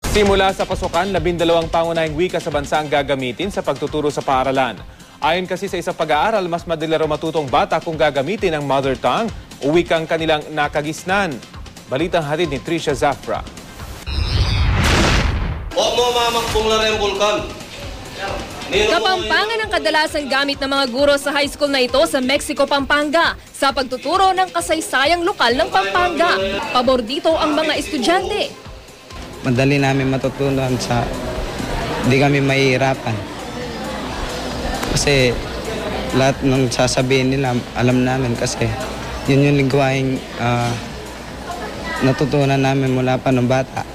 Simula sa pasukan, 12 pangunahing wika sa bansa ang gagamitin sa pagtuturo sa paaralan. Ayon kasi sa isang pag-aaral, mas madali raw matutong bata kung gagamitin ang mother tongue o wikang kanilang nakagisnan. Balitang hatid ni Trisha Zafra. Huwag mo mamakbong lang yung vulkan. Kapampangan ang kadalasang gamit ng mga guro sa high school na ito sa Mexico, Pampanga sa pagtuturo ng kasaysayang lokal ng Pampanga. Pabor dito ang mga estudyante. Madali namin matutunan sa hindi kami mahihirapan. Kasi lahat ng sasabihin nila alam namin kasi yun yung lingwaheng natutunan namin mula pa ng bata.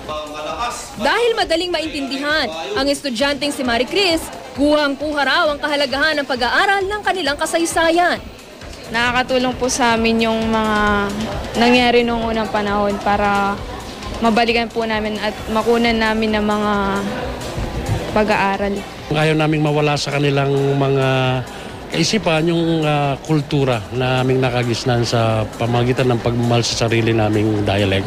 Dahil madaling maintindihan, ang estudyanteng si Marie Chris, kuhang-kuha raw ang kahalagahan ng pag-aaral ng kanilang kasaysayan. Nakakatulong po sa amin yung mga nangyari noong unang panahon para mabalikan po namin at makunan namin ng mga pag-aaral. Ayaw naming mawala sa kanilang mga kaisipan yung kultura na aming nakagisnan sa pamagitan ng pagmamahal sa sarili naming dialect.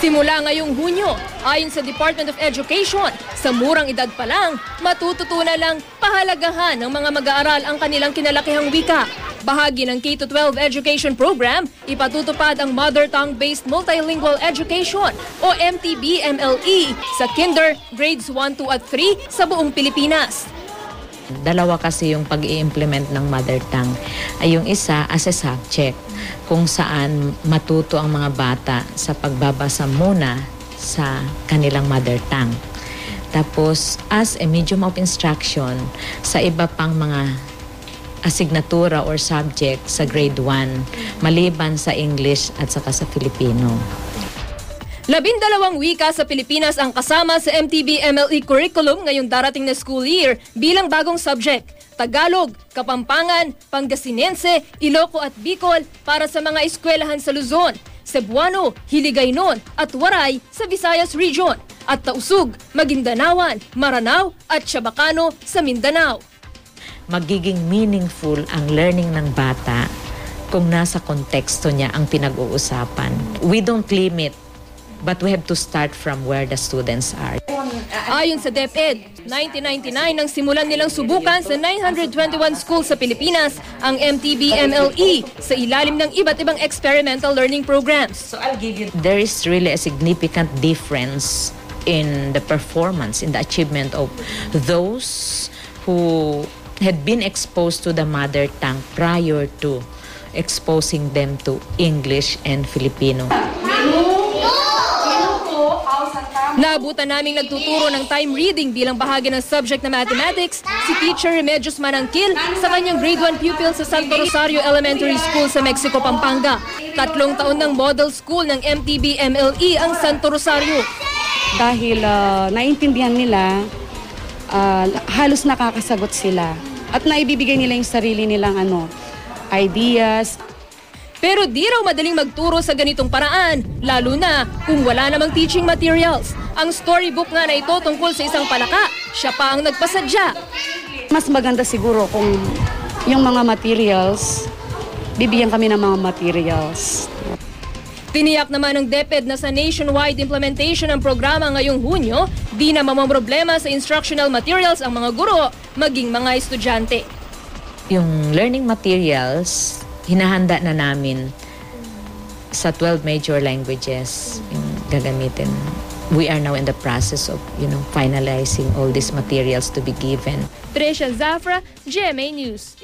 Simula ngayong Hunyo, ayon sa Department of Education, sa murang edad pa lang, matututunan lang pahalagahan ng mga mag-aaral ang kanilang kinalakihang wika. Bahagi ng K-12 education program, ipatutupad ang Mother Tongue-Based Multilingual Education o MTB-MLE sa kinder, grades 1, 2 at 3 sa buong Pilipinas. Dalawa kasi yung pag-i-implement ng mother tongue. Ay yung isa as a subject, kung saan matuto ang mga bata sa pagbabasa muna sa kanilang mother tongue. Tapos as a medium of instruction sa iba pang mga asignatura or subject sa grade 1, maliban sa English at saka sa Filipino. 12 wika sa Pilipinas ang kasama sa MTB-MLE curriculum ngayong darating na school year bilang bagong subject. Tagalog, Kapampangan, Pangasinense, Iloco at Bicol para sa mga eskwelahan sa Luzon, Cebuano, Hiligaynon at Waray sa Visayas Region, at Tausug, Maguindanaoan, Maranao at Chabacano sa Mindanao. Magiging meaningful ang learning ng bata kung nasa konteksto niya ang pinag-uusapan. We don't limit, but we have to start from where the students are. Ayon sa DepEd, 1999 nang simulan nilang subukan sa 921 schools sa Pilipinas ang MTB-MLE sa ilalim ng iba't ibang experimental learning programs. There is really a significant difference in the performance, in the achievement of those who had been exposed to the mother tongue prior to exposing them to English and Filipino. Naabutan naming nagtuturo ng time reading bilang bahagi ng subject na mathematics si Teacher Remedios Manangkil sa kanyang grade 1 pupil sa Santo Rosario Elementary School sa Mexico, Pampanga. 3 taon ng model school ng MTB-MLE ang Santo Rosario. Dahil naintindihan nila, halos nakakasagot sila at naibibigay nila yung sarili nilang ideas. Pero di raw madaling magturo sa ganitong paraan, lalo na kung wala namang teaching materials. Ang storybook nga na ito tungkol sa isang palaka, siya pa ang nagpasadya. Mas maganda siguro kung yung mga materials, bibigyan kami ng mga materials. Tiniyak naman ng DepEd na sa nationwide implementation ng programa ngayong Hunyo, di na mamamroblema sa instructional materials ang mga guro, maging mga estudyante. Yung learning materials, hinahanda na namin sa 12 major languages yung gagamitin. We are now in the process of, finalizing all these materials to be given. Trisha Zafra, GMA News.